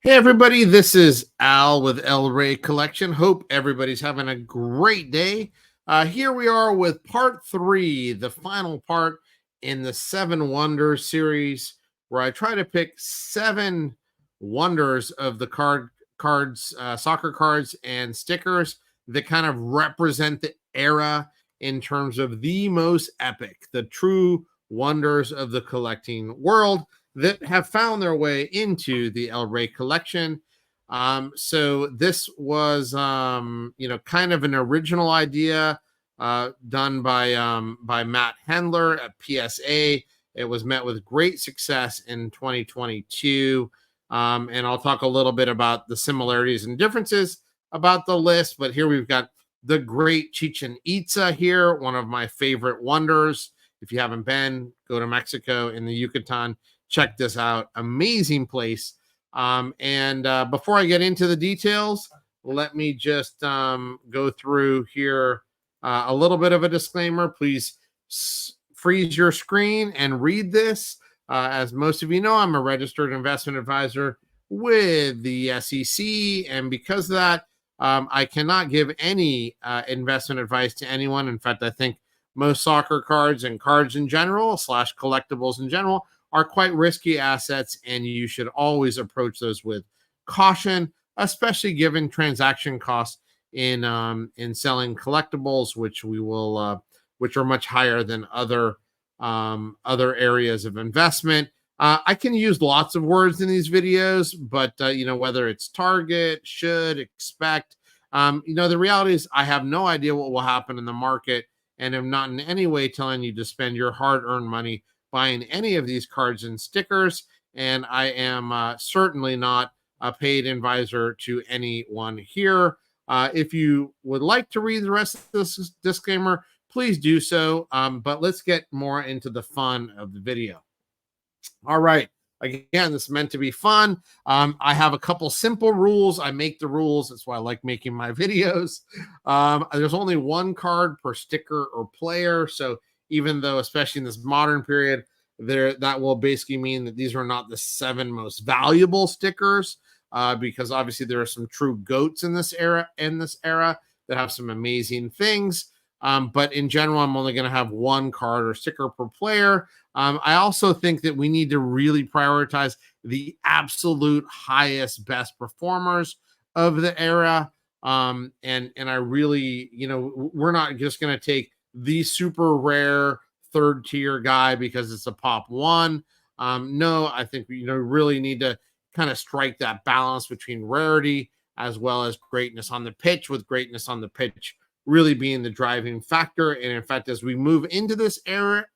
Hey everybody, this is Al with El Rey Collection. Hope everybody's having a great day. Here we are with part three, the final part in the Seven Wonders series, where I try to pick seven wonders of the cards, soccer cards, and stickers that kind of represent the era in terms of the most epic, the true wonders of the collecting world that have found their way into the El Rey collection. So this was, kind of an original idea done by Matt Hendler at PSA. It was met with great success in 2022. And I'll talk a little bit about the similarities and differences about the list. But here we've got the great Chichen Itza here, one of my favorite wonders. If you haven't been, go to Mexico in the Yucatan, check this out. Amazing place. And before I get into the details, let me just go through here a little bit of a disclaimer. Please freeze your screen and read this. As most of you know, I'm a registered investment advisor with the SEC. And because of that, I cannot give any investment advice to anyone. In fact, I think most soccer cards and cards in general, / collectibles in general, are quite risky assets, and you should always approach those with caution, especially given transaction costs in selling collectibles, which are much higher than other areas of investment. I can use lots of words in these videos, but whether it's target, should, expect, the reality is I have no idea what will happen in the market, and am not in any way telling you to spend your hard-earned money buying any of these cards and stickers. And I am certainly not a paid advisor to anyone here. If you would like to read the rest of this disclaimer, please do so. But let's get more into the fun of the video. All right. Again, this is meant to be fun. I have a couple simple rules. I make the rules. That's why I like making my videos. There's only one card per sticker or player. So even though, especially in this modern period, that will basically mean that these are not the seven most valuable stickers, because obviously there are some true goats in this era that have some amazing things. But in general, I'm only going to have one card or sticker per player. I also think that we need to really prioritize the absolute highest, best performers of the era. And I really, we're not just going to take the super rare third tier guy because it's a pop one. No, I think we really need to kind of strike that balance between rarity as well as greatness on the pitch, with greatness on the pitch really being the driving factor. And in fact, as we move into this era,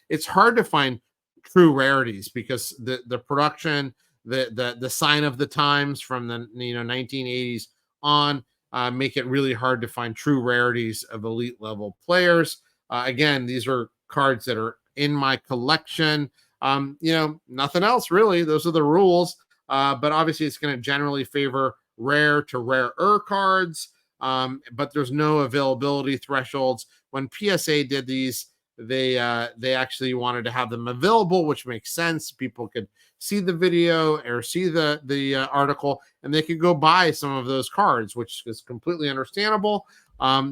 it's hard to find true rarities because the production, the sign of the times from the 1980s on make it really hard to find true rarities of elite level players. Again, these are cards that are in my collection. Nothing else really. Those are the rules. But obviously, it's going to generally favor rare to rarer cards. But there's no availability thresholds. When PSA did these, they actually wanted to have them available, which makes sense. People could see the video or see the article, and they could go buy some of those cards, which is completely understandable.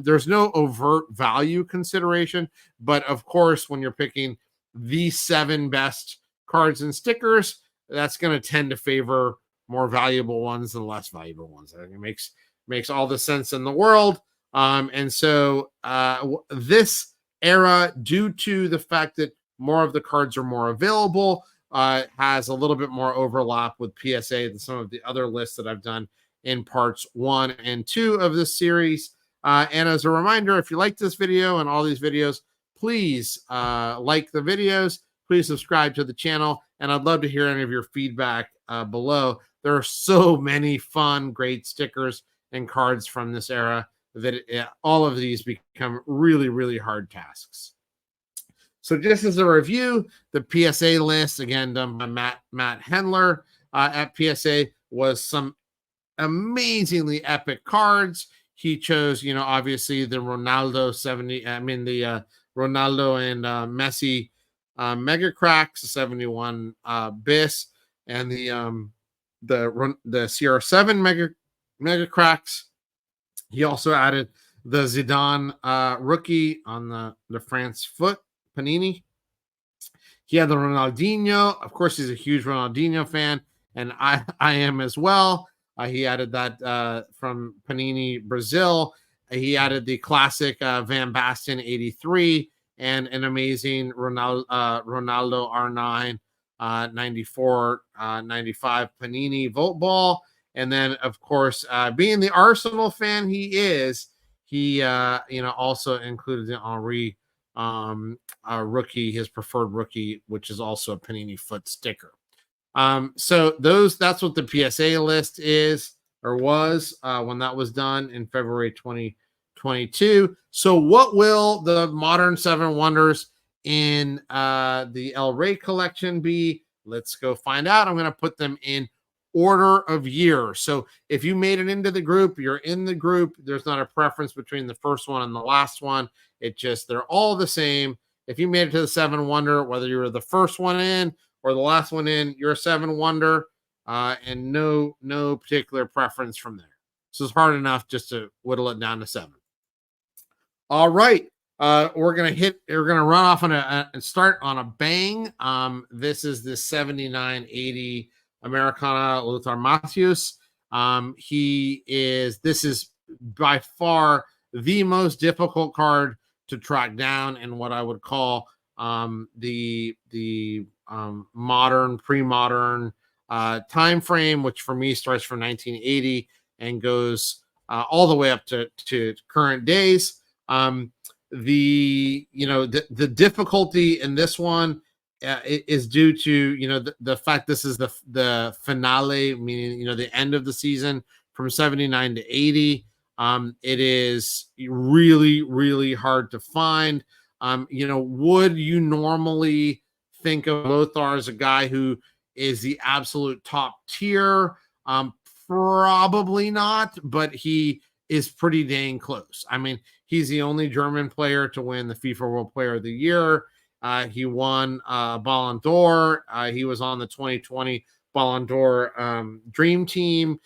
There's no overt value consideration, but of course, when you're picking the seven best cards and stickers, that's going to tend to favor more valuable ones than less valuable ones. I think it makes all the sense in the world. And so this era, due to the fact that more of the cards are more available, has a little bit more overlap with PSA than some of the other lists that I've done in parts 1 and 2 of this series. And as a reminder, if you like this video and all these videos, please like the videos, please subscribe to the channel, and I'd love to hear any of your feedback below. There are so many fun, great stickers and cards from this era that all of these become really, really hard tasks. So just as a review, the PSA list, again, done by Matt Hendler at PSA, was some amazingly epic cards. He chose, obviously the Ronaldo Ronaldo and Messi Mega Cracks, 71 bis, and the the CR7 mega cracks. He also added the Zidane rookie on the France foot Panini. He had the Ronaldinho. Of course, he's a huge Ronaldinho fan, and I am as well. He added that from Panini Brazil. He added the classic Van Basten 83 and an amazing Ronaldo R9 94 95 Panini Volt Ball. And then, of course, being the Arsenal fan he is, he also included the Henry rookie, his preferred rookie, which is also a Panini foot sticker. So that's what the PSA list is or was when that was done in February 2022. So what will the modern Seven Wonders in the El Rey collection be? Let's go find out. I'm going to put them in order of year. So if you made it into the group, you're in the group. There's not a preference between the first one and the last one. It just, they're all the same. If you made it to the Seven Wonder, whether you were the first one in or the last one in, you're a Seven Wonder, and no particular preference from there. So it's hard enough just to whittle it down to 7. All right. We're gonna run off on and start on a bang. This is the 7980 Americana Lothar Matthaus. This is by far the most difficult card to track down in what I would call the modern, pre-modern time frame, which for me starts from 1980 and goes all the way up to current days. The difficulty in this one is due to the fact this is the finale, meaning the end of the season from 79 to 80. It is really, really hard to find. Would you normally think of Lothar as a guy who is the absolute top tier? Probably not, but he is pretty dang close. I mean, he's the only German player to win the FIFA World Player of the Year. He won Ballon d'Or. He was on the 2020 Ballon d'Or Dream Team.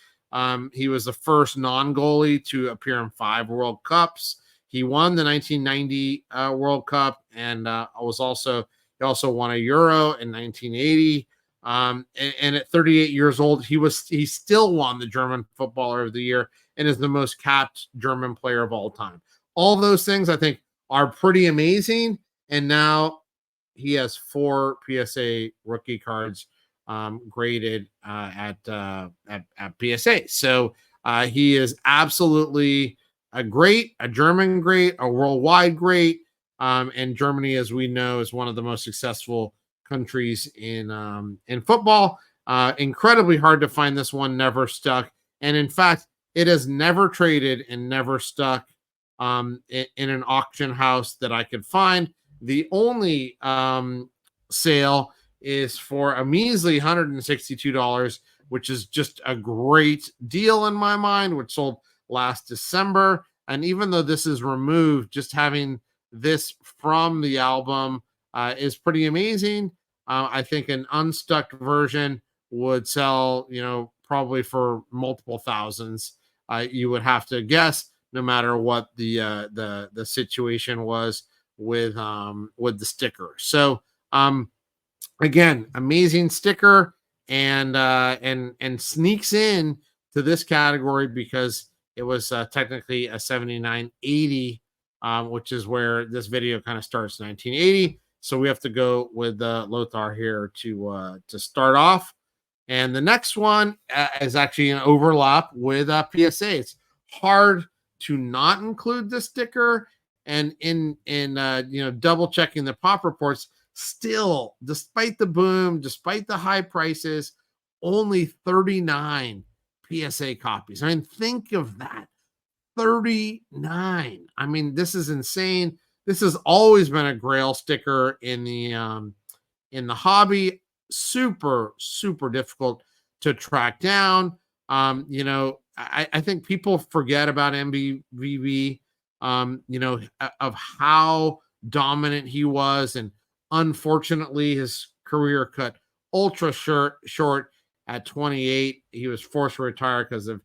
He was the first non-goalie to appear in 5 World Cups. He won the 1990 World Cup, and he also won a Euro in 1980. And at 38 years old, he still won the German Footballer of the Year and is the most capped German player of all time. All those things I think are pretty amazing. And now he has 4 PSA rookie cards graded at PSA. So he is absolutely a German great, a worldwide great. And Germany, as we know, is one of the most successful countries in football. Incredibly hard to find this one, never stuck. And in fact, it has never traded and never stuck in an auction house that I could find. The only sale is for a measly $162, which is just a great deal in my mind, which sold last December. And even though this is removed, just having this from the album is pretty amazing. I think an unstuck version would sell, probably for multiple thousands. You would have to guess, no matter what the situation was with the sticker. So again, amazing sticker, and sneaks in to this category because it was technically a 7980, which is where this video kind of starts, 1980. So we have to go with Lothar here to start off. And the next one is actually an overlap with PSA. It's hard to not include the sticker, and in double checking the pop reports, still, despite the boom, despite the high prices, only 39 PSA copies. I mean, think of that. 39. I mean, this is insane. This has always been a grail sticker in the hobby. Super, super difficult to track down. I think people forget about MBVB, of how dominant he was. And unfortunately, his career cut ultra short at 28. He was forced to retire because of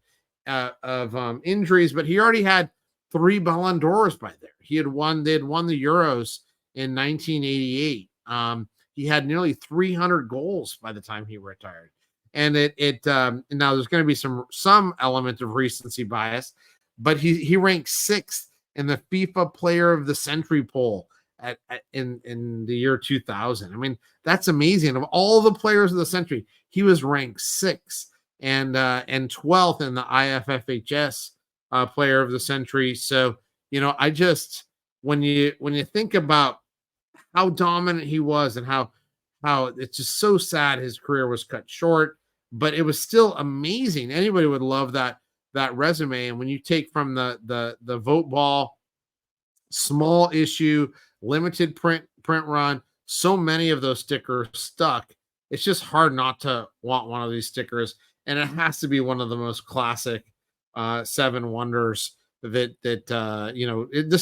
injuries, but he already had 3 Ballon d'Ors by there. They'd won the Euros in 1988. He had nearly 300 goals by the time he retired. And now there's going to be some element of recency bias, but he ranked 6th in the FIFA Player of the Century poll in the year 2000. I mean, that's amazing. Of all the players of the century, he was ranked 6th and 12th in the IFFHS Player of the Century. So, I just when you think about how dominant he was and how it's just so sad his career was cut short, but it was still amazing. Anybody would love that resume. And when you take from the vote ball, small issue, limited print run, so many of those stickers stuck, it's just hard not to want one of these stickers. And it has to be one of the most classic 7 wonders this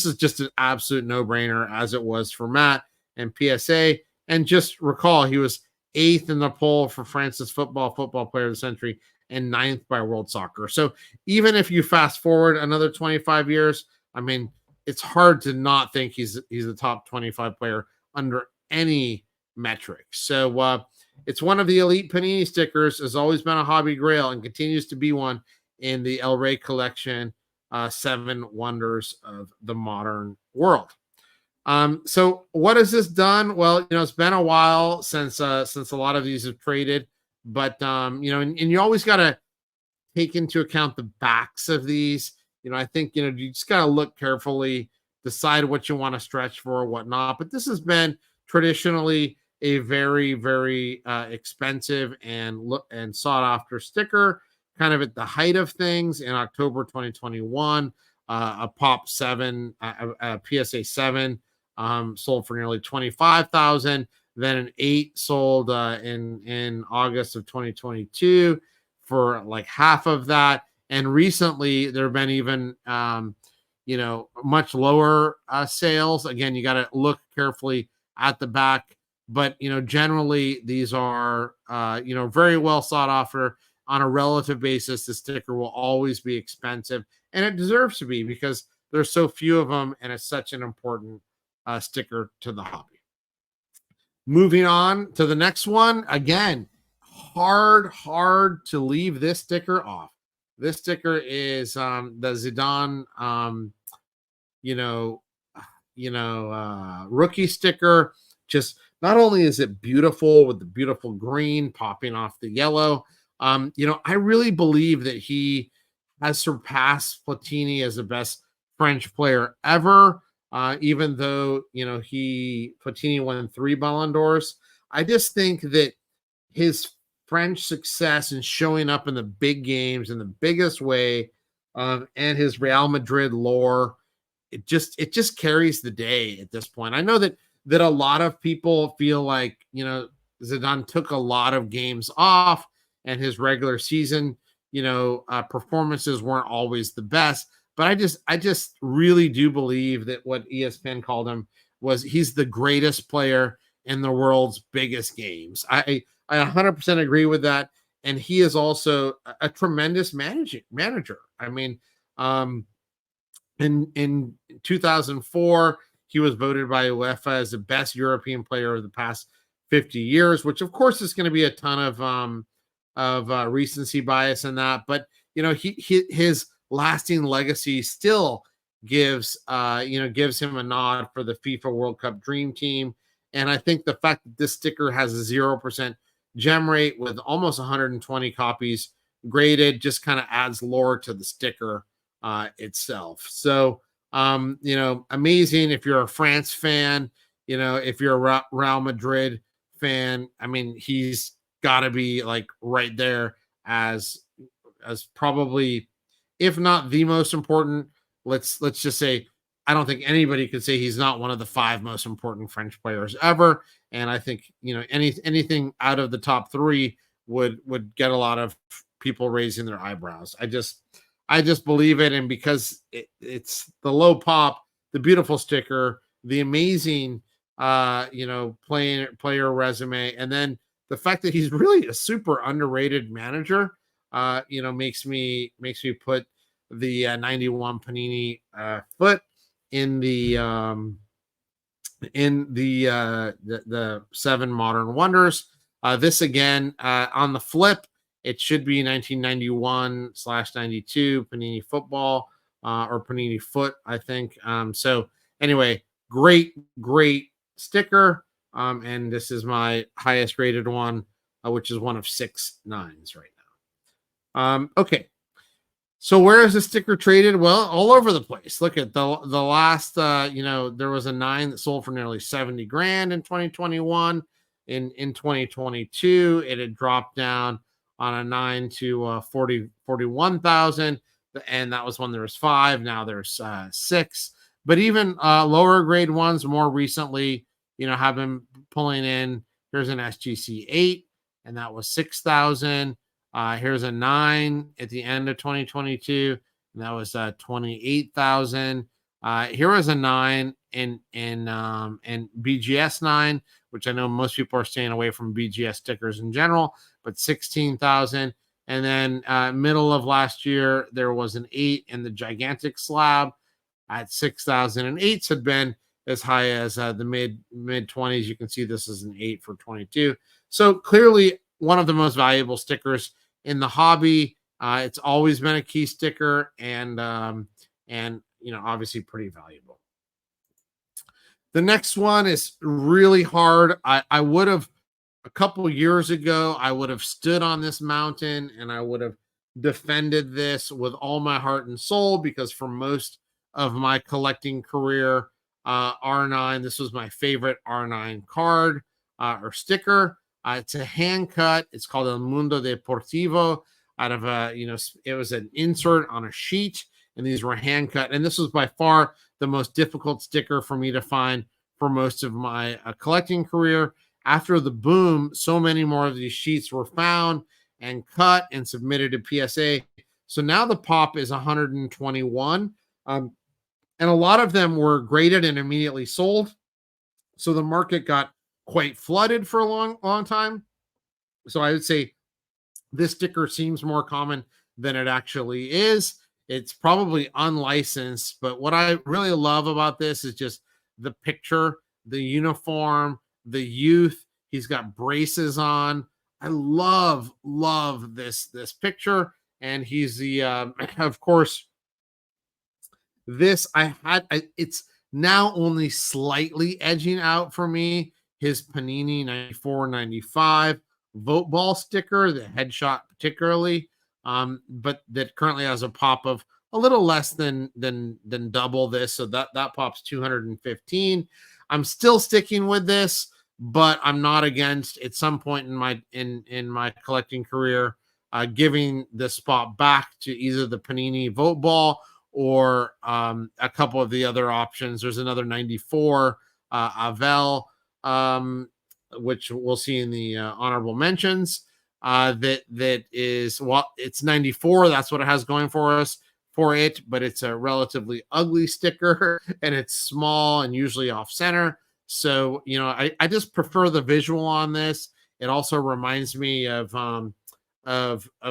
is just an absolute no-brainer, as it was for Matt and PSA. And just recall, he was 8th in the poll for France's football Player of the Century and 9th by World Soccer. So even if you fast forward another 25 years, I mean, it's hard to not think he's a top 25 player under any metric. So it's one of the elite Panini stickers, has always been a hobby grail and continues to be one in the El Rey collection, 7 wonders of the modern world. So what has this done? Well, it's been a while since a lot of these have traded, but and you always got to take into account the backs of these. I think, you just got to look carefully, decide what you want to stretch for, whatnot. But this has been traditionally a very, very expensive and sought after sticker, kind of at the height of things in October 2021. A Pop 7, a PSA 7 sold for nearly $25,000. Then an 8 sold in August of 2022 for like half of that. And recently, there have been even, much lower sales. Again, you got to look carefully at the back. But, generally, these are, very well sought after. On a relative basis, the sticker will always be expensive. And it deserves to be, because there's so few of them, and it's such an important sticker to the hobby. Moving on to the next one. Again, hard to leave this sticker off. This sticker is the Zidane, rookie sticker. Just not only is it beautiful with the beautiful green popping off the yellow, I really believe that he has surpassed Platini as the best French player ever. Even though Platini won 3 Ballon d'Ors, I just think that his French success and showing up in the big games in the biggest way, and his Real Madrid lore, it just carries the day at this point. I know that a lot of people feel like Zidane took a lot of games off, and his regular season performances weren't always the best. But I just really do believe that what ESPN called him was he's the greatest player in the world's biggest games. I 100% agree with that. And he is also a tremendous manager. I mean, in 2004, he was voted by UEFA as the best European player of the past 50 years, which of course is going to be a ton of recency bias in that. But, his lasting legacy still gives him a nod for the FIFA World Cup Dream Team. And I think the fact that this sticker has a 0% gem rate with almost 120 copies graded just kind of adds lore to the sticker itself. So, amazing. If you're a France fan, if you're a Real Madrid fan, I mean, he's got to be like right there as probably, if not the most important. Let's just say, I don't think anybody could say he's not one of the 5 most important French players ever. And I think, anything out of the top 3 would get a lot of people raising their eyebrows. I just believe it. And because it's the low pop, the beautiful sticker, the amazing, player resume, and then the fact that he's really a super underrated manager, makes me put the 91 Panini foot in the 7 modern wonders. This again, on the flip, it should be 1991/92 Panini football, or Panini foot, I think. So anyway, great sticker. And this is my highest rated one, which is one of 6 9s right now. Okay. So where is the sticker traded? Well, all over the place. Look at the last, there was a 9 that sold for nearly 70 grand in 2021. In 2022, it had dropped down on a 9 to 41,000. And that was when there was 5. Now there's 6. But even lower grade ones more recently, have been pulling in. Here's an SGC 8, and that was 6,000. Here's a 9 at the end of 2022, and that was 28,000. Here was a 9 in BGS 9, which I know most people are staying away from BGS stickers in general, but 16,000. And then middle of last year, there was an 8 in the gigantic slab at 6,000. And 8s had been as high as the mid 20s. You can see this is an 8 for 22. So clearly one of the most valuable stickers in the hobby. It's always been a key sticker, and obviously pretty valuable. The next one is really hard. I would have, a couple years ago, I would have stood on this mountain and I would have defended this with all my heart and soul, because for most of my collecting career, R9, this was my favorite R9 card or sticker. It's a hand cut. It's called El Mundo Deportivo, out of it was an insert on a sheet, and these were hand cut. And this was by far the most difficult sticker for me to find for most of my collecting career. After the boom, so many more of these sheets were found and cut and submitted to PSA. So now the pop is 121. And a lot of them were graded and immediately sold. So the market got quite flooded for a long time. So I would say this sticker seems more common than it actually is. It's probably unlicensed, but what I really love about this is just the picture, the uniform, the youth. He's got braces on. I love this picture. And he's the of course, this it's now only slightly edging out for me his Panini 94-95 vote ball sticker, the headshot particularly, but that currently has a pop of a little less than double this, so that pop's 215. I'm still sticking with this, but I'm not against at some point in my collecting career giving this spot back to either the Panini vote ball or a couple of the other options. There's another 94 Avel, which we'll see in the honorable mentions. That is, well, it's 94. That's what it has going for it, but it's a relatively ugly sticker and it's small and usually off center. So, I just prefer the visual on this. It also reminds me of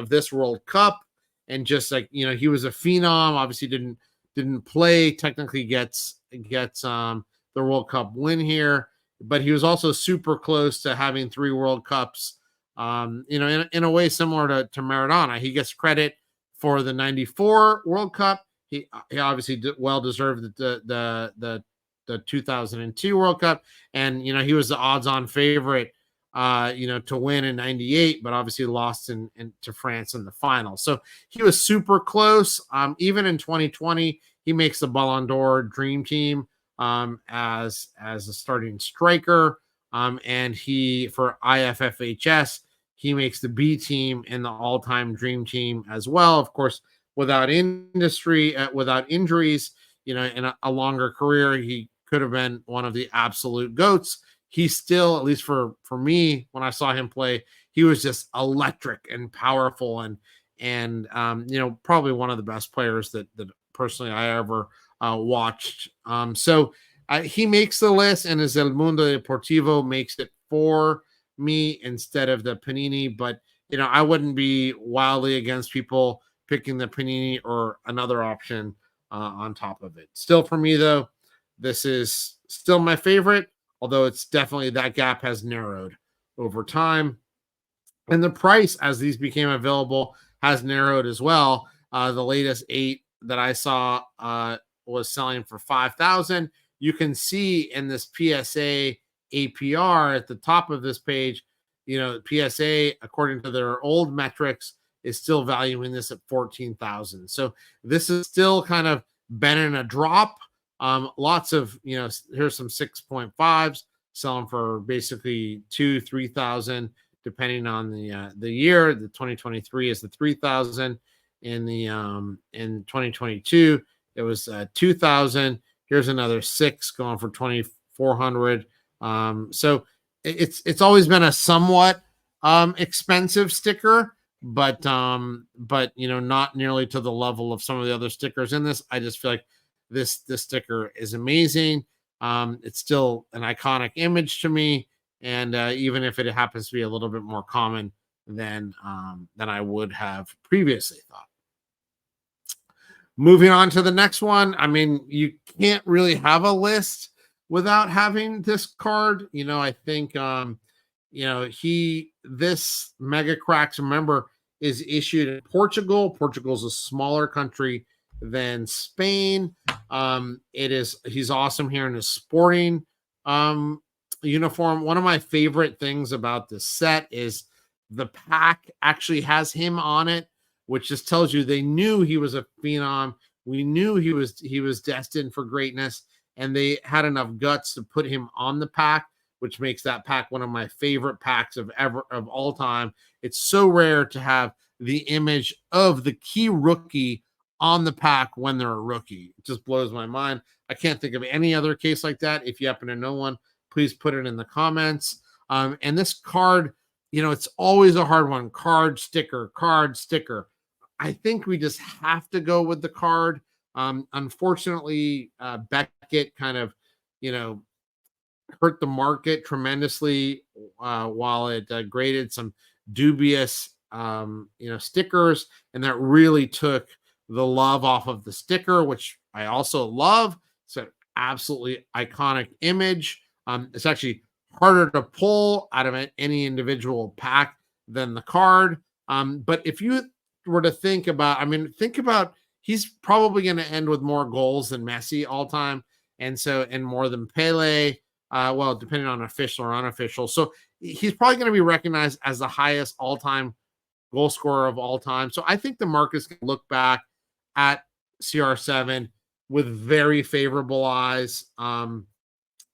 this World Cup, and just like, he was a phenom, obviously didn't play, technically gets the World Cup win here, but he was also super close to having 3 World Cups. In a way similar to Maradona. He gets credit for the 94 World Cup. He obviously well deserved the 2002 World Cup, and he was the odds-on favorite to win in 98, but obviously lost to France in the final. So he was super close. Even in 2020, he makes the Ballon d'Or Dream Team as a starting striker. And he, for IFFHS, he makes the B team in the all-time Dream Team as well. Of course, without injuries, in a longer career, he could have been one of the absolute GOATs. He's still, at least for me, when I saw him play, he was just electric and powerful, and probably one of the best players that personally I ever watched. So he makes the list, and his El Mundo Deportivo makes it 4 me instead of the Panini. But I wouldn't be wildly against people picking the Panini or another option on top of it. Still, for me though, this is still my favorite, although it's definitely that gap has narrowed over time. And the price, as these became available, has narrowed as well. The latest 8 that I saw was selling for 5,000. You can see in this PSA APR at the top of this page, PSA, according to their old metrics, is still valuing this at 14,000. So this is still kind of been in a drop. Lots of, here's some 6.5s selling for basically 3,000, depending on the year. The 2023 is the 3,000. In 2022 it was 2,000. Here's another 6 going for 2,400. So it's always been a somewhat expensive sticker, but not nearly to the level of some of the other stickers in this. I just feel like this sticker is amazing. It's still an iconic image to me, and even if it happens to be a little bit more common than I would have previously thought. Moving on to the next one. I mean, you can't really have a list without having this card. I think this Mega Cracks, remember, is issued in Portugal. Portugal's a smaller country than Spain. He's awesome here in his sporting uniform. One of my favorite things about this set is the pack actually has him on it, which just tells you they knew he was a phenom. We knew he was destined for greatness, and they had enough guts to put him on the pack, which makes that pack one of my favorite packs of all time. It's so rare to have the image of the key rookie on the pack when they're a rookie. It just blows my mind. I can't think of any other case like that. If you happen to know one, please put it in the comments. And this card, it's always a hard one. Card, sticker. I think we just have to go with the card. Unfortunately, Beckett kind of, hurt the market tremendously while it graded some dubious, stickers, and that really took the love off of the sticker, which I also love. It's an absolutely iconic image. It's actually harder to pull out of any individual pack than the card. But if you were to think about he's probably going to end with more goals than Messi all time, and more than Pele. Well, depending on official or unofficial. So he's probably going to be recognized as the highest all-time goal scorer of all time. So I think the market's going to look back at CR7 with very favorable eyes.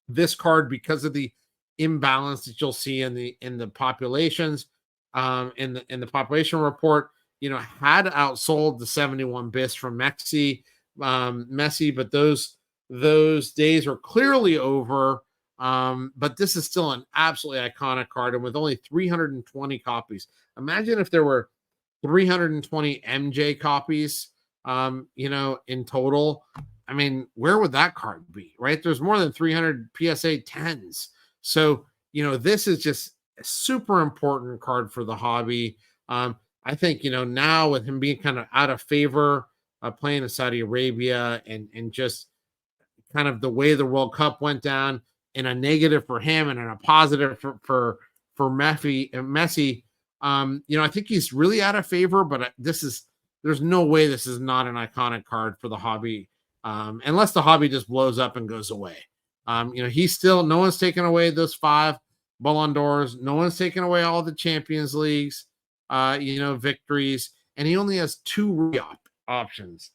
This card, because of the imbalance that you'll see in the populations, in the population report, had outsold the 71 bis from Messi, but those days are clearly over. But this is still an absolutely iconic card, and with only 320 copies. Imagine if there were 320 MJ copies, in total. I mean, where would that card be, right? There's more than 300 PSA 10s. So, this is just a super important card for the hobby. I think, now with him being kind of out of favor, playing in Saudi Arabia, and just kind of the way the World Cup went down, in a negative for him and in a positive for Messi. I think he's really out of favor, but there's no way this is not an iconic card for the hobby, unless the hobby just blows up and goes away. He's still, no one's taken away those 5 Ballon d'Ors. No one's taken away all the Champions Leagues, victories, and he only has 2 re-op options,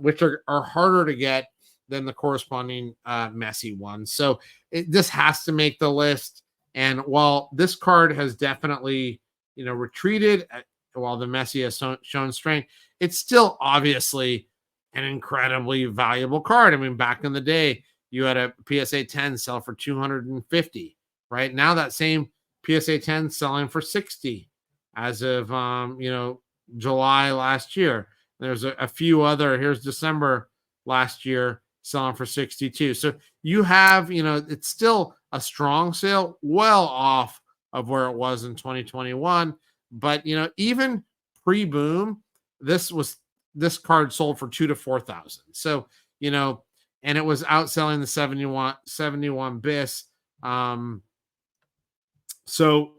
which are harder to get than the corresponding Messi ones. So this has to make the list. And while this card has definitely, retreated, while the Messi has shown strength, it's still obviously an incredibly valuable card. I mean, back in the day, you had a PSA 10 sell for 250. Right now, that same PSA 10 selling for 60 as of July last year. There's a few other. Here's December last year, selling for 62. So you have, it's still a strong sale, well off of where it was in 2021. But even pre-boom, this card sold for 2,000 to 4,000. So and it was outselling the 71 bis. So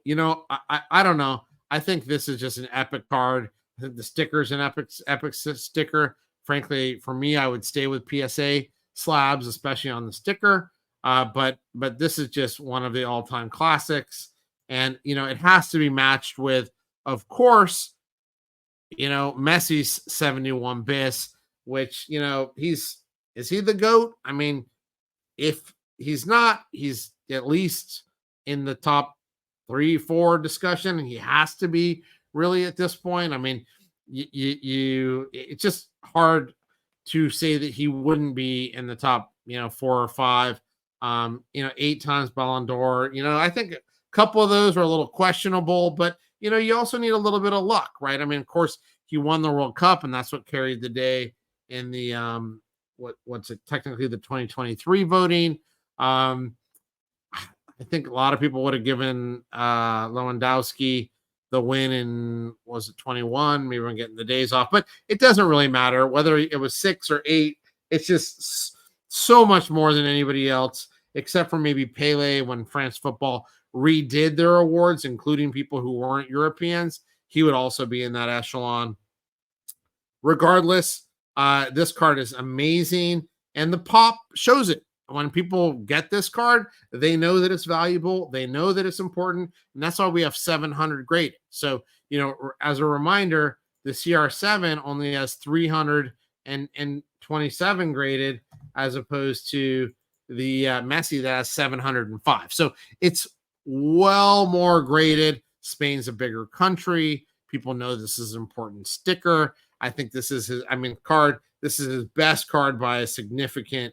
I don't know. I think this is just an epic card. I think the sticker's an epic sticker. Frankly, for me, I would stay with PSA slabs, especially on the sticker. But this is just one of the all-time classics, and it has to be matched with, of course, Messi's 71 bis, which is he the GOAT? I mean, if he's not, he's at least in the top 3-4 discussion. He has to be, really, at this point. I mean, it's just hard to say that he wouldn't be in the top 4 or 5. 8 times Ballon d'Or. I think a couple of those are a little questionable, but you also need a little bit of luck, right? I mean, of course, he won the World Cup, and that's what carried the day in the what's it, technically the 2023 voting. I think a lot of people would have given Lewandowski the win in, was it 21? Maybe I'm getting the days off, but it doesn't really matter whether it was 6 or 8. It's just so much more than anybody else, except for maybe Pele when France Football redid their awards, including people who weren't Europeans. He would also be in that echelon. Regardless, this card is amazing, and the pop shows it. When people get this card, they know that it's valuable. They know that it's important, and that's why we have 700 graded. So, as a reminder, the CR7 only has 327 graded, as opposed to the Messi that has 705. So it's well more graded. Spain's a bigger country. People know this is an important sticker. I think this is his, card. This is his best card by a significant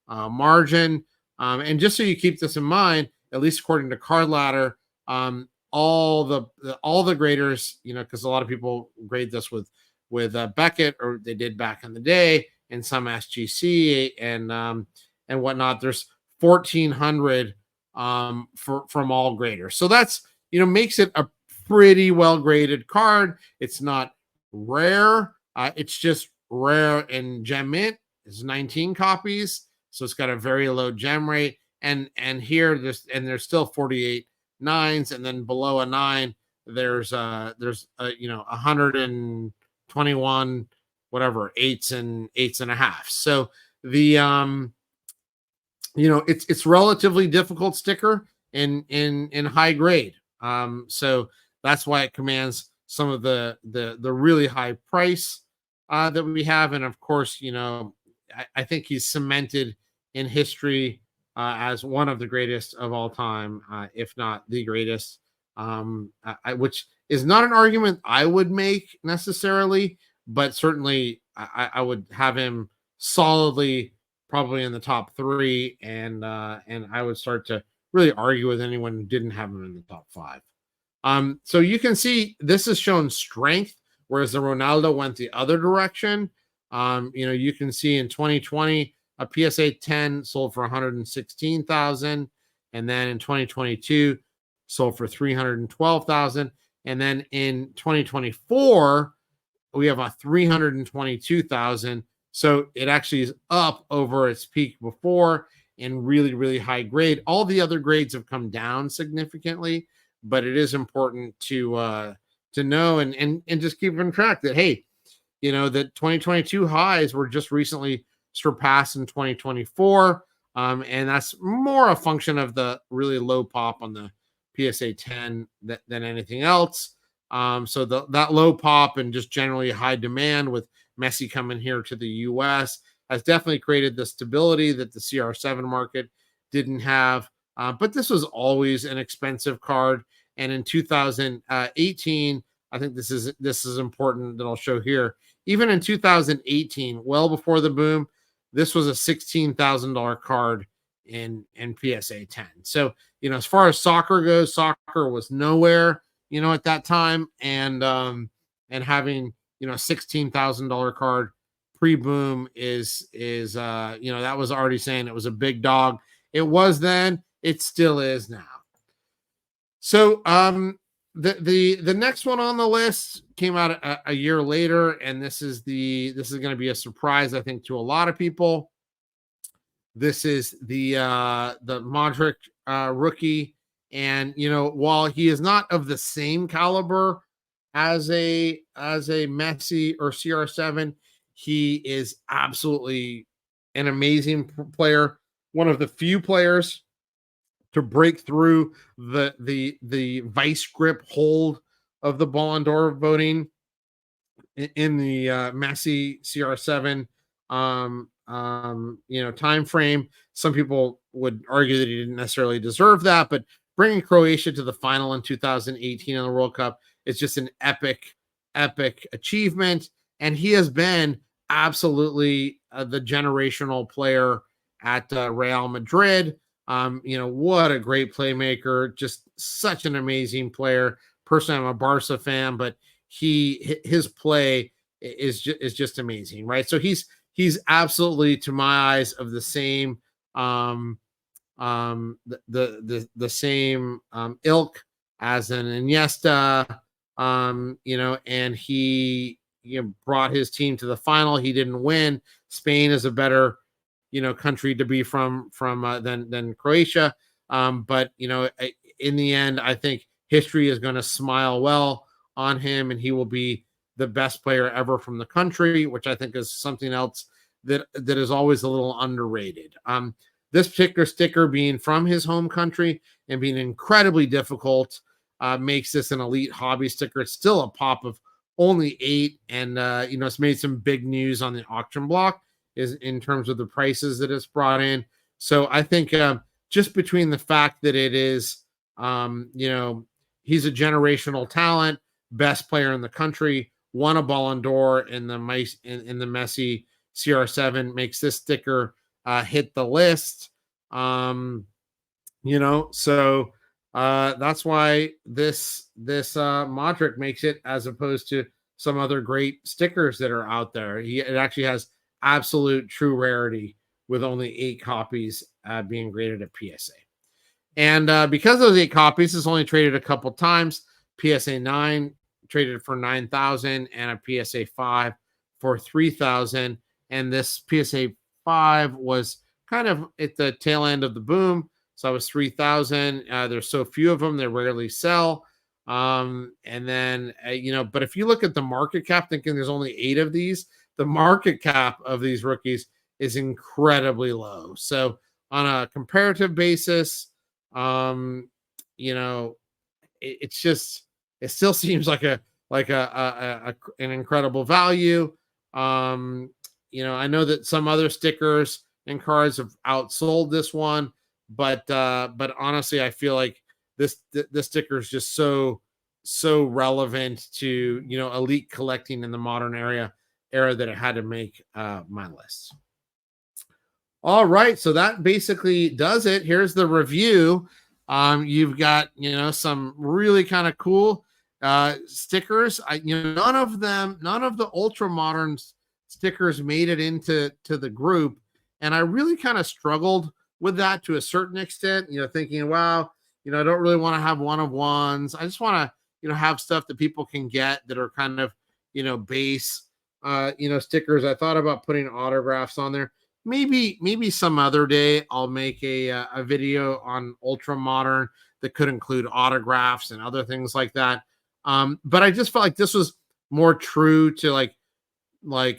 margin. And just so you keep this in mind, at least according to Card Ladder, all the graders, because a lot of people grade this with Beckett, or they did back in the day, and some SGC and whatnot. There's 1,400 from all graders. So that's makes it a pretty well graded card. It's not rare. It's just rare in gem mint. It's 19 copies. So it's got a very low gem rate, and here there's still 48 9s, and then below a 9 there's 121 whatever 8s and 8.5. So the it's relatively difficult sticker in high grade. So that's why it commands some of the really high price that we have, and of course I think he's cemented in history as one of the greatest of all time, if not the greatest, which is not an argument I would make necessarily, but certainly I would have him solidly probably in the top 3, and I would start to really argue with anyone who didn't have him in the top 5. So you can see this has shown strength, whereas the Ronaldo went the other direction. You can see in 2020, a PSA 10 sold for 116,000, and then in 2022 sold for 312,000, and then in 2024 we have a 322,000. So it actually is up over its peak before, and really, really high grade. All the other grades have come down significantly, but it is important to know and just keep in track that, hey, that 2022 highs were just recently surpassed in 2024. And that's more a function of the really low pop on the PSA 10 than anything else. So that low pop and just generally high demand with Messi coming here to the US has definitely created the stability that the CR7 market didn't have. But this was always an expensive card. And in 2018, I think this is important that I'll show here. Even in 2018, well before the boom, this was a $16,000 card in PSA 10. So, as far as soccer goes, soccer was nowhere, at that time. And having, a $16,000 card pre-boom is that was already saying it was a big dog. It was then, it still is now. So the next one on the list came out a year later, and this is going to be a surprise, I think, to a lot of people. This is the Modric rookie, and while he is not of the same caliber as a Messi or CR7, he is absolutely an amazing player. One of the few players to break through the vice grip hold of the Ballon d'Or voting in the Messi CR7 time frame. Some people would argue that he didn't necessarily deserve that, but bringing Croatia to the final in 2018 in the World Cup is just an epic achievement, and he has been absolutely the generational player at Real Madrid. What a great playmaker, just such an amazing player. Personally, I'm a Barca fan, but his play is just amazing, right? So he's absolutely, to my eyes, of the same the same ilk as an Iniesta, and he brought his team to the final. He didn't win. Spain is a better country to be from than Croatia, but in the end, I think history is going to smile well on him, and he will be the best player ever from the country, which I think is something else that is always a little underrated. This particular sticker, being from his home country and being incredibly difficult, makes this an elite hobby sticker. It's still a pop of only 8, and it's made some big news on the auction block is in terms of the prices that it's brought in. So I think just between the fact that it is, he's a generational talent, best player in the country, won a Ballon d'Or in the Messi CR7, makes this sticker hit the list. So that's why this Modric makes it, as opposed to some other great stickers that are out there. It actually has absolute true rarity, with only 8 copies being graded at PSA. And because those 8 copies is only traded a couple times, PSA 9 traded for 9,000 and a PSA 5 for 3,000. And this PSA 5 was kind of at the tail end of the boom. So it was 3,000. There's so few of them, they rarely sell. And then, but if you look at the market cap, thinking there's only 8 of these, the market cap of these rookies is incredibly low. So on a comparative basis, it still seems like an incredible value. I know that some other stickers and cards have outsold this one, but honestly, I feel like this sticker is just so relevant to elite collecting in the modern era that it had to make my list. All right, so that basically does it. Here's the review. You've got some really kind of cool stickers. None of the ultra modern stickers made it into the group, and I really kind of struggled with that to a certain extent. Thinking, wow, I don't really want to have one of ones. I just want to have stuff that people can get that are kind of base stickers. I thought about putting autographs on there. Maybe some other day I'll make a video on ultra modern that could include autographs and other things like that. But I just felt like this was more true to like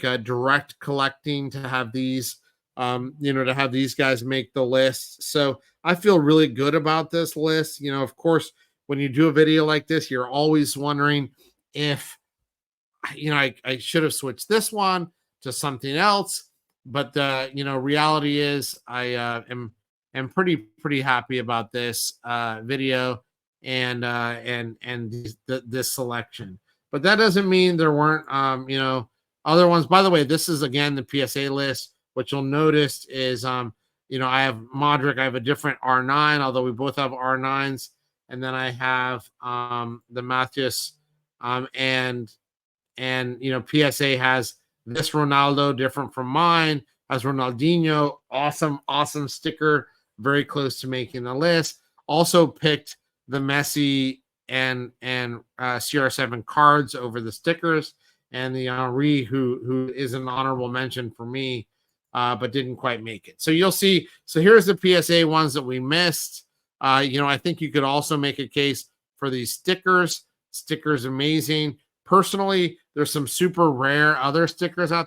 direct collecting, to have these to have these guys make the list. So I feel really good about this list. Of course, when you do a video like this, you're always wondering if I should have switched this one to something else. But reality is I am pretty happy about this video and this selection. But that doesn't mean there weren't other ones. By the way, this is again the PSA list. What you'll notice is I have Modric. I have a different R9, although we both have R9s, and then I have the Matthaus, and PSA has this Ronaldo, different from mine, has Ronaldinho. Awesome sticker, very close to making the list. Also picked the Messi and CR7 cards over the stickers, and the Henry, who is an honorable mention for me, but didn't quite make it. So you'll see. So here's the PSA ones that we missed. I think you could also make a case for these stickers. Stickers amazing. Personally, there's some super rare other stickers out